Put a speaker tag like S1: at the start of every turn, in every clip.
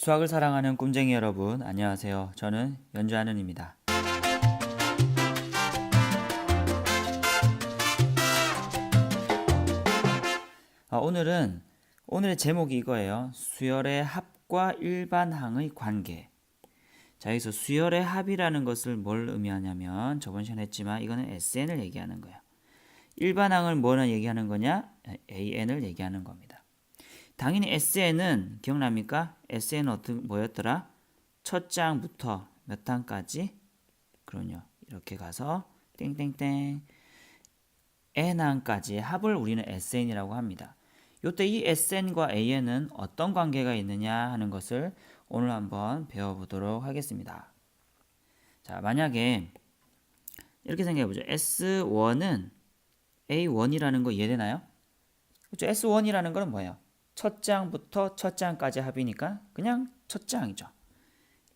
S1: 수학을 사랑하는 꿈쟁이 여러분, 안녕하세요. 저는 연주하는입니다. 오늘의 제목이 이거예요. 수열의 합과 일반항의 관계. 자, 여기서 수열의 합이라는 것을 뭘 의미하냐면 저번 시간에 했지만 이거는 SN을 얘기하는 거예요. 일반항을 뭐는 얘기하는 거냐? AN을 얘기하는 겁니다. 당연히 SN은 기억납니까? SN은 뭐였더라? 첫 장부터 몇 항까지? 그럼요. 이렇게 가서 땡땡땡 N항까지의 합을 우리는 SN이라고 합니다. 이때 이 SN과 AN은 어떤 관계가 있느냐 하는 것을 오늘 한번 배워보도록 하겠습니다. 자, 만약에 이렇게 생각해보죠. S1은 A1이라는 거 이해되나요? 그렇죠? S1이라는 거는 뭐예요? 첫 장부터 첫 장까지 합이니까 그냥 첫 장이죠.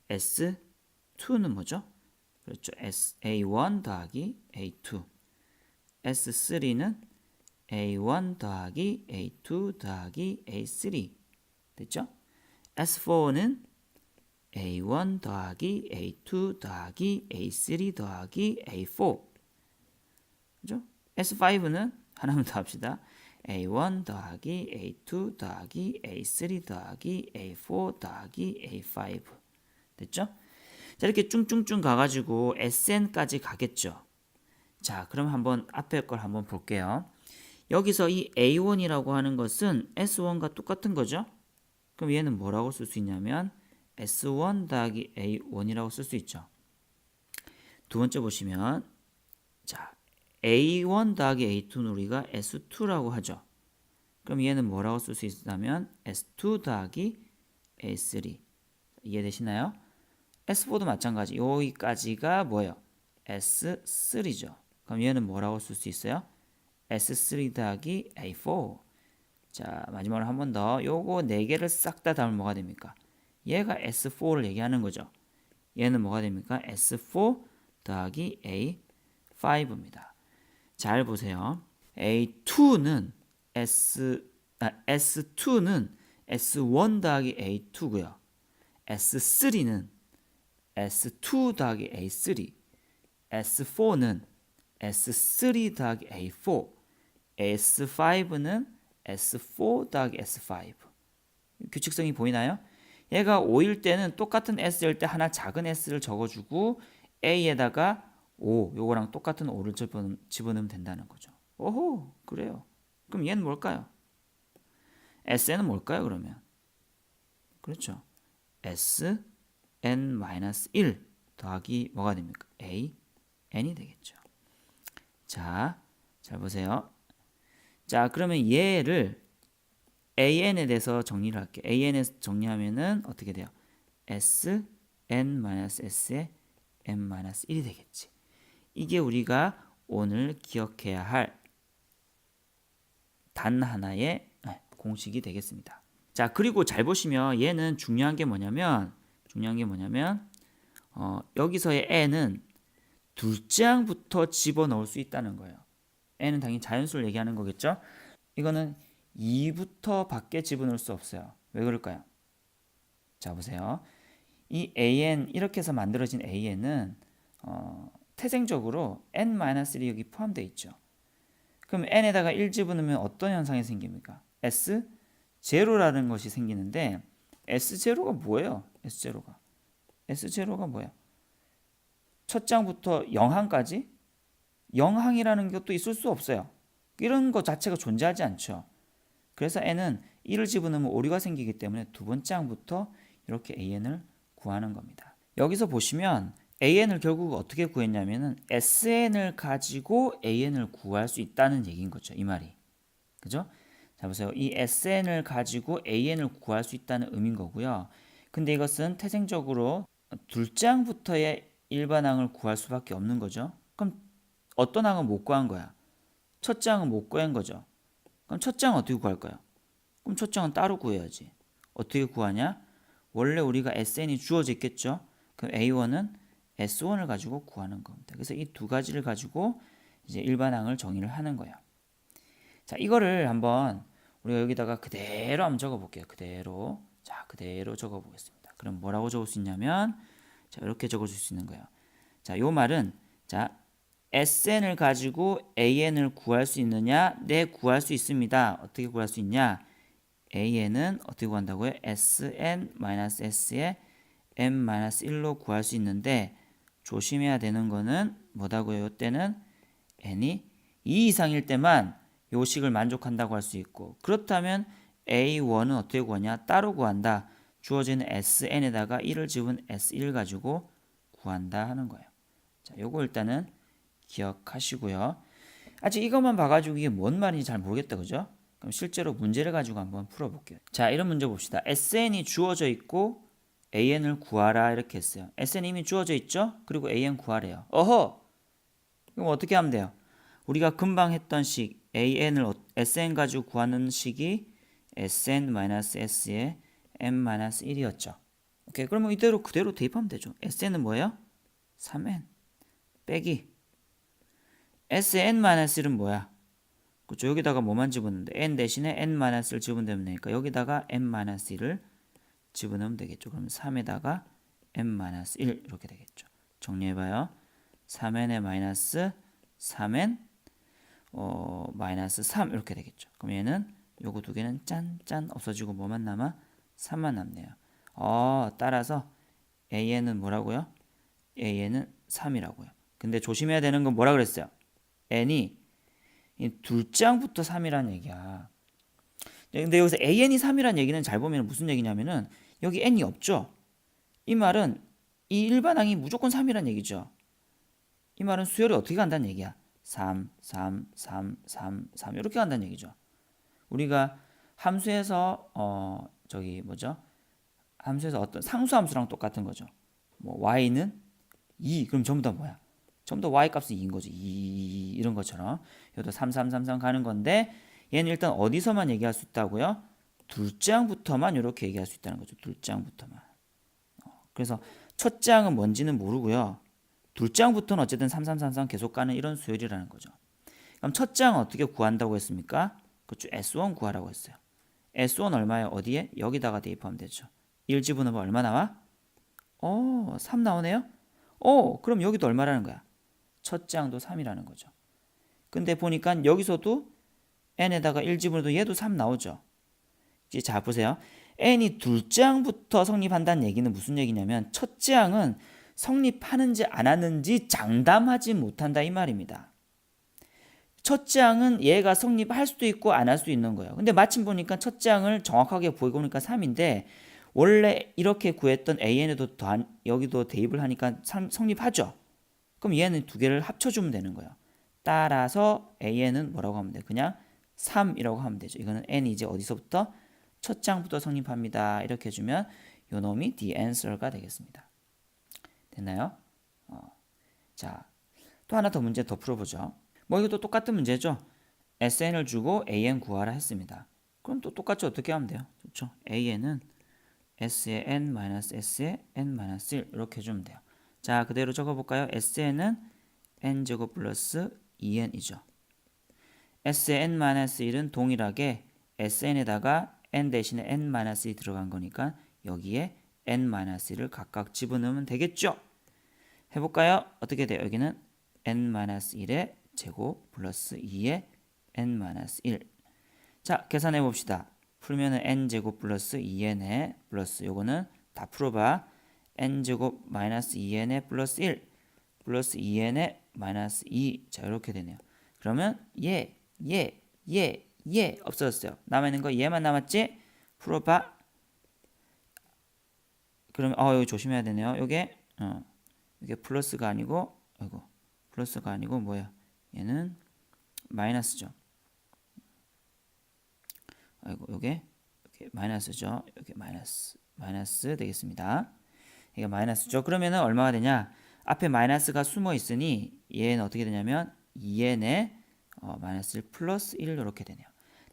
S1: S2는 뭐죠? 그렇죠. A1 더하기 A2. S3는 A1 더하기 A2 더하기 A3. 됐죠? S4는 A1 더하기 A2 더하기 A3 더하기 A4. 그죠? S5는 하나만 더 합시다. A1 더하기 A2 더하기 A3 더하기 A4 더하기 A5. 됐죠? 자, 이렇게 쭝쭝쭝 가가지고 SN까지 가겠죠. 자, 그럼 한번 앞에 걸 한번 볼게요. 여기서 이 A1이라고 하는 것은 S1과 똑같은 거죠. 그럼 얘는 뭐라고 쓸 수 있냐면 S1 더하기 A1이라고 쓸 수 있죠. 두 번째 보시면 자, A1 더하기 A2는 우리가 S2라고 하죠. 그럼 얘는 뭐라고 쓸 수 있냐면 S2 더하기 A3. 이해되시나요? S4도 마찬가지. 여기까지가 뭐예요? S3죠. 그럼 얘는 뭐라고 쓸 수 있어요? S3 더하기 A4. 자, 마지막으로 한 번 더. 요거 4개를 싹 다 담으면 뭐가 됩니까? 얘가 S4를 얘기하는 거죠. 얘는 뭐가 됩니까? S4 더하기 A5입니다. 잘 보세요. A2는 S2는 S1 더하기 A2고요. S3는 S2 더하기 A3. S4는 S3 더하기 A4. S5는 S4 더하기 S5. 규칙성이 보이나요? 얘가 5일 때는 똑같은 S일 때 하나 작은 S를 적어주고 A에다가 5, 요거랑 똑같은 5를 집어넣으면 된다는 거죠. 오호, 그래요. 그럼 얘는 뭘까요? SN은 뭘까요, 그러면? 그렇죠. SN-1 더하기 뭐가 됩니까? AN이 되겠죠. 자, 잘 보세요. 자, 그러면 얘를 AN에 대해서 정리를 할게요. AN에서 정리하면은 어떻게 돼요? SN-S의 n-1이 되겠지. 이게 우리가 오늘 기억해야 할 단 하나의 공식이 되겠습니다. 자, 그리고 잘 보시면 얘는 중요한 게 뭐냐면 여기서의 n은 둘째항부터 집어넣을 수 있다는 거예요. n은 당연히 자연수를 얘기하는 거겠죠. 이거는 2부터 밖에 집어넣을 수 없어요. 왜 그럴까요? 자, 보세요. 이 an 이렇게 해서 만들어진 an은 태생적으로 n-1이 여기 포함되어 있죠. 그럼 n에다가 1 집어넣으면 어떤 현상이 생깁니까? S0라는 것이 생기는데 S0가 뭐예요? S0가 뭐야? 첫 장부터 0항까지 0항이라는 것도 있을 수 없어요. 이런 것 자체가 존재하지 않죠. 그래서 n은 1을 집어넣으면 오류가 생기기 때문에 두 번째 항부터 이렇게 an을 구하는 겁니다. 여기서 보시면 an을 결국 어떻게 구했냐면은 sn을 가지고 an을 구할 수 있다는 얘기인 거죠. 이 말이. 그죠? 자, 보세요. 이 sn을 가지고 an을 구할 수 있다는 의미인 거고요. 근데 이것은 태생적으로 둘째 항부터의 일반항을 구할 수밖에 없는 거죠. 그럼 어떤 항은 못 구한 거야? 첫째 항은 못 구한 거죠. 그럼 첫째 항은 어떻게 구할까요? 그럼 첫째 항은 따로 구해야지. 어떻게 구하냐? 원래 우리가 sn이 주어져 있겠죠. 그럼 a1은 S1을 가지고 구하는 겁니다. 그래서 이 두 가지를 가지고 이제 일반항을 정의를 하는 거예요. 자, 이거를 한번 우리가 여기다가 그대로 한번 적어 볼게요. 그대로. 자, 그대로 적어 보겠습니다. 그럼 뭐라고 적을 수 있냐면 자, 이렇게 적어 줄 수 있는 거예요. 자, 요 말은 자, SN을 가지고 AN을 구할 수 있느냐? 네, 구할 수 있습니다. 어떻게 구할 수 있냐? AN은 어떻게 구한다고요? SN-S의 n-1로 구할 수 있는데 조심해야 되는 거는 뭐다고요? 이때는 n이 2 이상일 때만 요 식을 만족한다고 할 수 있고 그렇다면 A1은 어떻게 구하냐? 따로 구한다. 주어지는 SN에다가 1을 집은 S1 가지고 구한다 하는 거예요. 자, 요거 일단은 기억하시고요. 아직 이것만 봐가지고 이게 뭔 말인지 잘 모르겠다, 그죠? 그럼 실제로 문제를 가지고 한번 풀어볼게요. 자, 이런 문제 봅시다. SN이 주어져 있고 AN을 구하라 이렇게 했어요. SN 이미 주어져 있죠? 그리고 AN 구하래요. 어허! 그럼 어떻게 하면 돼요? 우리가 금방 했던 식 AN을 SN 가지고 구하는 식이 SN-S의 n-1이었죠. 오케이, 그러면 이대로 그대로 대입하면 되죠. SN은 뭐예요? 3n 빼기 SN-1은 뭐야? 그렇죠. 여기다가 뭐만 집었는데 n 대신에 n-을 집어넣으면 되니까 여기다가 n-1을 집어넣으면 되겠죠. 그럼 3에다가 n-1 이렇게 되겠죠. 정리해봐요. 3n에 마이너스 3n 마이너스 3 이렇게 되겠죠. 그럼 얘는 요거 두 개는 짠짠 없어지고 뭐만 남아? 3만 남네요. 따라서 AN은 뭐라고요? AN은 3이라고요. 근데 조심해야 되는 건 뭐라 그랬어요? n이 이 둘째 항부터 3이라는 얘기야. 근데 여기서 AN이 3이라는 얘기는 잘 보면 무슨 얘기냐면은 여기 n이 없죠. 이 말은 이 일반항이 무조건 3이라는 얘기죠. 이 말은 수열이 어떻게 간다는 얘기야. 3, 3, 3, 3, 3 이렇게 간다는 얘기죠. 우리가 함수에서 함수에서 어떤 상수함수랑 똑같은 거죠. 뭐 y는 2 그럼 전부 다 뭐야? 전부 다 y 값은 2인 거죠. 2 이런 것처럼 여기도 3, 3, 3, 3 가는 건데 얘는 일단 어디서만 얘기할 수 있다고요? 둘째 항부터만 이렇게 얘기할 수 있다는 거죠. 둘째 항부터만. 그래서 첫째 항은 뭔지는 모르고요. 둘째 항부터는 어쨌든 3, 3, 3, 3 계속 가는 이런 수열이라는 거죠. 그럼 첫째 항은 어떻게 구한다고 했습니까? 그렇죠. S1 구하라고 했어요. S1 얼마예요? 어디에? 여기다가 대입하면 되죠. 1 집어넣으면 얼마 나와? 3 나오네요. 그럼 여기도 얼마라는 거야? 첫째 항도 3이라는 거죠. 근데 보니까 여기서도 n에다가 1 집어넣어도 얘도 3 나오죠. 이제 자 보세요. n이 둘째 항부터 성립한다는 얘기는 무슨 얘기냐면 첫째 항은 성립하는지 안 하는지 장담하지 못한다 이 말입니다. 첫째 항은 얘가 성립할 수도 있고 안 할 수도 있는 거예요. 근데 마침 보니까 첫째 항을 정확하게 보니까 3인데 원래 이렇게 구했던 AN에도 여기도 대입을 하니까 성립하죠. 그럼 얘는 두 개를 합쳐주면 되는 거예요. 따라서 AN은 뭐라고 하면 돼요? 그냥 3이라고 하면 되죠. 이거는 n이 이제 어디서부터? 첫째 항부터 성립합니다. 이렇게 해주면 요 놈이 the answer가 되겠습니다. 됐나요? 자, 또 하나 더 문제 더 풀어보죠. 뭐 이것도 똑같은 문제죠. SN을 주고 AN 구하라 했습니다. 그럼 또 똑같이 어떻게 하면 돼요? 좋죠. AN은 S의 n-s의 n-1 이렇게 해주면 돼요. 자, 그대로 적어볼까요? SN은 n제곱 플러스 2n이죠. S의 n-1은 동일하게 SN에다가 n 대신에 n-1이 들어간 거니까 여기에 n-1을 각각 집어넣으면 되겠죠? 해볼까요? 어떻게 돼요? 여기는 n-1의 제곱 플러스 2의 n-1. 자, 계산해 봅시다. 풀면은 n제곱 플러스 2n의 플러스 요거는 다 풀어봐. n제곱 마이너스 2n의 플러스 1 플러스 2n의 마이너스 2. 자, 이렇게 되네요. 그러면 얘 없어졌어요. 남아있는 거 얘만 남았지? 풀어봐. 그러면 여기 조심해야 되네요. 요게 이게 플러스가 아니고 플러스가 아니고 뭐야? 얘는 마이너스죠. 요게 마이너스죠. 요게 마이너스 되겠습니다. 이게 마이너스죠. 그러면은 얼마가 되냐? 앞에 마이너스가 숨어 있으니 얘는 어떻게 되냐면 2n의 마이너스 1 플러스 1 이렇게 되네요.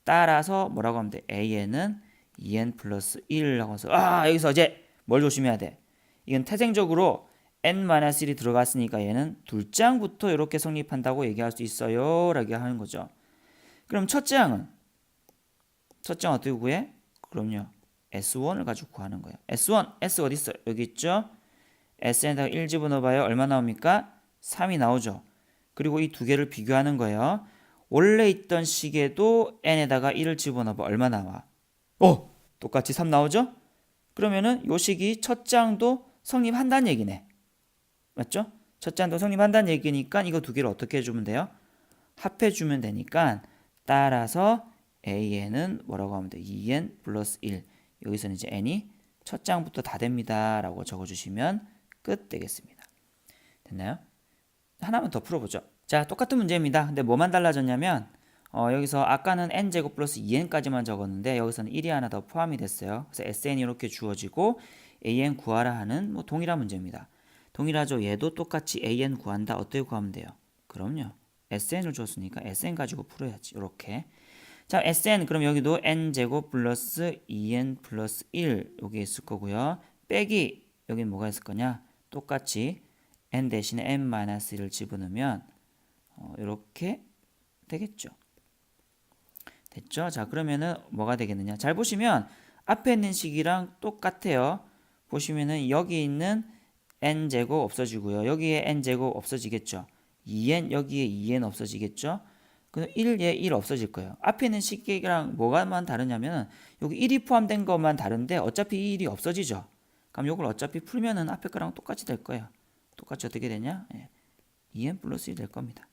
S1: 따라서 뭐라고 하면 돼? AN은 2n 플러스 1이라고 해서 여기서 이제 뭘 조심해야 돼? 이건 태생적으로 n-1이 들어갔으니까 얘는 둘째 항부터 이렇게 성립한다고 얘기할 수 있어요 라고 하는 거죠. 그럼 첫째 항은 어떻게 구해? 그럼요. S1을 가지고 구하는 거예요. S1, S 어디 있어? 여기 있죠? S에다가 1 집어넣어봐요. 얼마 나옵니까? 3이 나오죠. 그리고 이 두 개를 비교하는 거예요. 원래 있던 식에도 n에다가 1을 집어넣어봐. 얼마 나와? 똑같이 3 나오죠? 그러면은 요 식이 첫 장도 성립한다는 얘기네. 맞죠? 첫 장도 성립한다는 얘기니까 이거 두 개를 어떻게 해주면 돼요? 합해주면 되니까 따라서 AN은 뭐라고 하면 돼? 2N 플러스 1. 여기서는 이제 N이 첫 장부터 다 됩니다. 라고 적어주시면 끝 되겠습니다. 됐나요? 하나만 더 풀어보죠. 자, 똑같은 문제입니다. 근데 뭐만 달라졌냐면 여기서 아까는 n제곱 플러스 2n까지만 적었는데 여기서는 1이 하나 더 포함이 됐어요. 그래서 SN이 이렇게 주어지고 AN 구하라 하는 뭐 동일한 문제입니다. 동일하죠. 얘도 똑같이 AN 구한다. 어떻게 구하면 돼요? 그럼요. SN을 줬으니까 SN 가지고 풀어야지. 이렇게. 자, SN 그럼 여기도 n제곱 플러스 2n 플러스 1 여기 있을 거고요. 빼기 여기는 뭐가 있을 거냐? 똑같이 n 대신에 n-1을 집어넣으면 이렇게 되겠죠. 됐죠? 자, 그러면은 뭐가 되겠느냐? 잘 보시면 앞에 있는 식이랑 똑같아요. 보시면은 여기 있는 n제곱 없어지고요. 여기에 n제곱 없어지겠죠. 2n 여기에 2n 없어지겠죠. 그럼 1에 1 없어질 거예요. 앞에 있는 식이랑 뭐가만 다르냐면 여기 1이 포함된 것만 다른데 어차피 이 1이 없어지죠. 그럼 이걸 어차피 풀면은 앞에 거랑 똑같이 될 거예요. 똑같이 어떻게 되냐? 2n 플러스 1 될 겁니다.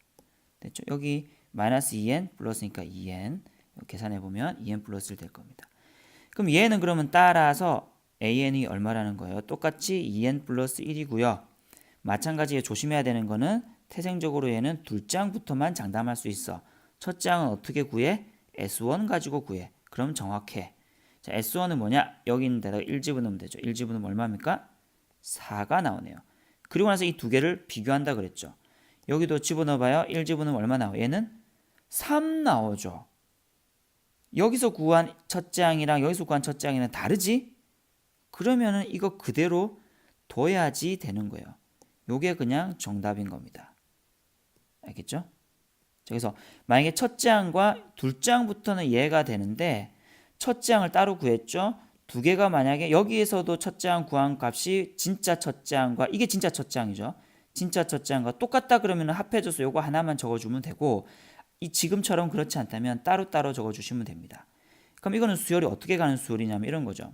S1: 됐죠? 여기 마이너스 2n 플러스니까 2n 계산해 보면 2n 플러스 1 될 겁니다. 그럼 얘는 그러면 따라서 an이 얼마라는 거예요? 똑같이 2n 플러스 1이고요. 마찬가지에 조심해야 되는 거는 태생적으로 얘는 둘 장부터만 장담할 수 있어. 첫 장은 어떻게 구해? S1 가지고 구해. 그럼 정확해. 자, S1은 뭐냐? 여기 있는 데다가 1 집어넣으면 되죠. 1 집어넣으면 얼마입니까? 4가 나오네요. 그리고 나서 이 두 개를 비교한다 그랬죠. 여기도 집어넣어봐요. 1 집어넣으면 얼마 나와? 얘는 3 나오죠. 여기서 구한 첫 장이랑 여기서 구한 첫 장이랑 다르지? 그러면은 이거 그대로 둬야지 되는 거예요. 요게 그냥 정답인 겁니다. 알겠죠? 그래서 만약에 첫 장과 둘 장부터는 이해가 되는데 첫 장을 따로 구했죠. 두 개가 만약에 여기에서도 첫 장 구한 값이 진짜 첫 장과 이게 진짜 첫 장이죠. 진짜 첫 장과 똑같다 그러면 합해줘서 요거 하나만 적어주면 되고 이 지금처럼 그렇지 않다면 따로따로 적어주시면 됩니다. 그럼 이거는 수열이 어떻게 가는 수열이냐면 이런 거죠.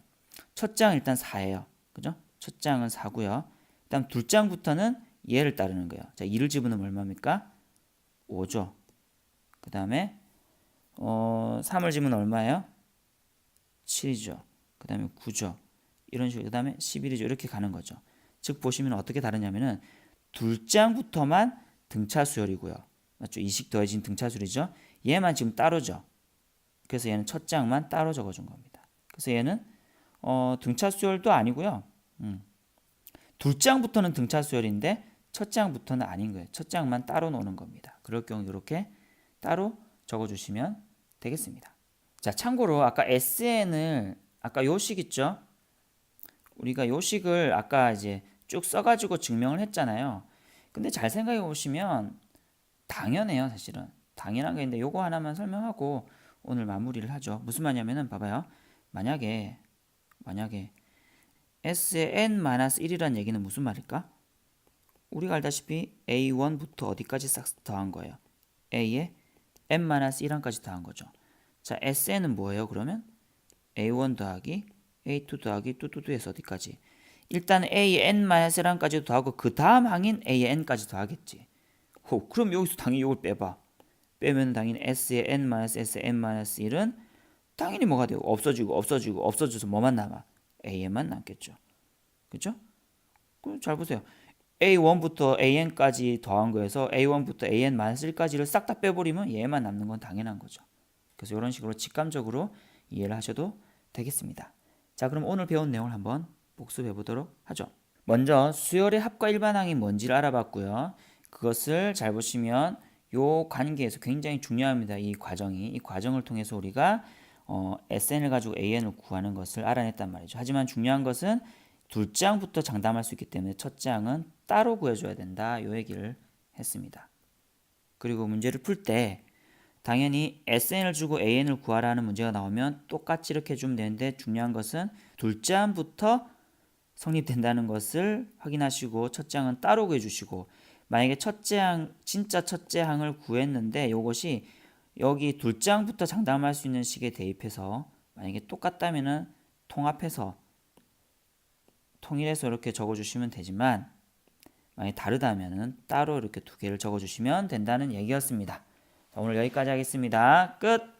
S1: 첫 장 일단 4예요. 그죠? 첫 장은 4고요. 그다음 둘 장부터는 얘를 따르는 거예요. 자, 2를 집어넣으면 얼마입니까? 5죠. 그 다음에 3을 집으면 얼마예요? 7이죠. 그 다음에 9죠. 이런 식으로 그 다음에 11이죠. 이렇게 가는 거죠. 즉 보시면 어떻게 다르냐면은 둘 장부터만 등차 수열이고요. 맞죠? 이식 더해진 등차 수열이죠. 얘만 지금 따로죠. 그래서 얘는 첫 장만 따로 적어준 겁니다. 그래서 얘는 등차 수열도 아니고요. 둘 장부터는 등차 수열인데 첫 장부터는 아닌 거예요. 첫 장만 따로 노는 겁니다. 그럴 경우 이렇게 따로 적어주시면 되겠습니다. 자, 참고로 아까 SN을 아까 요 식 있죠? 우리가 요 식을 아까 이제 쭉 써가지고 증명을 했잖아요. 근데 잘 생각해 보시면 당연해요, 사실은. 당연한 게 있는데 요거 하나만 설명하고 오늘 마무리를 하죠. 무슨 말이냐면은 봐봐요. 만약에 S의 n-1이라는 얘기는 무슨 말일까? 우리가 알다시피 A1부터 어디까지 싹 더한 거예요? A에 n-1항까지 더한 거죠. 자, SN은 뭐예요? 그러면 A1 더하기 A2 더하기 뚜뚜뚜에서 어디까지? 일단 A의 n-1항까지도 더하고 그 다음 항인 A의 n까지 더하겠지. 그럼 여기서 당연히 이걸 빼봐. 빼면 당연히 S의 n-S의 n-1은 당연히 뭐가 되고 없어져서 뭐만 남아? A에만 남겠죠. 그죠? 그럼 잘 보세요. A1부터 AN까지 더한 거에서 A1부터 AN-1까지를 싹 다 빼버리면 얘만 남는 건 당연한 거죠. 그래서 이런 식으로 직감적으로 이해를 하셔도 되겠습니다. 자, 그럼 오늘 배운 내용을 한번 복습해 보도록 하죠. 먼저 수열의 합과 일반항이 뭔지를 알아봤고요. 그것을 잘 보시면 이 관계에서 굉장히 중요합니다. 이 과정을 통해서 우리가 SN을 가지고 AN을 구하는 것을 알아냈단 말이죠. 하지만 중요한 것은 둘 장부터 장담할 수 있기 때문에 첫 장은 따로 구해줘야 된다. 이 얘기를 했습니다. 그리고 문제를 풀 때 당연히 SN을 주고 AN을 구하라는 문제가 나오면 똑같이 이렇게 해주면 되는데 중요한 것은 둘째 항부터 성립된다는 것을 확인하시고 첫째 항은 따로 구해주시고 만약에 첫째 항, 진짜 첫째 항을 구했는데 이것이 여기 둘째 항부터 장담할 수 있는 식에 대입해서 만약에 똑같다면은 통합해서 통일해서 이렇게 적어주시면 되지만 만약에 다르다면은 따로 이렇게 두 개를 적어주시면 된다는 얘기였습니다. 자, 오늘 여기까지 하겠습니다. 끝!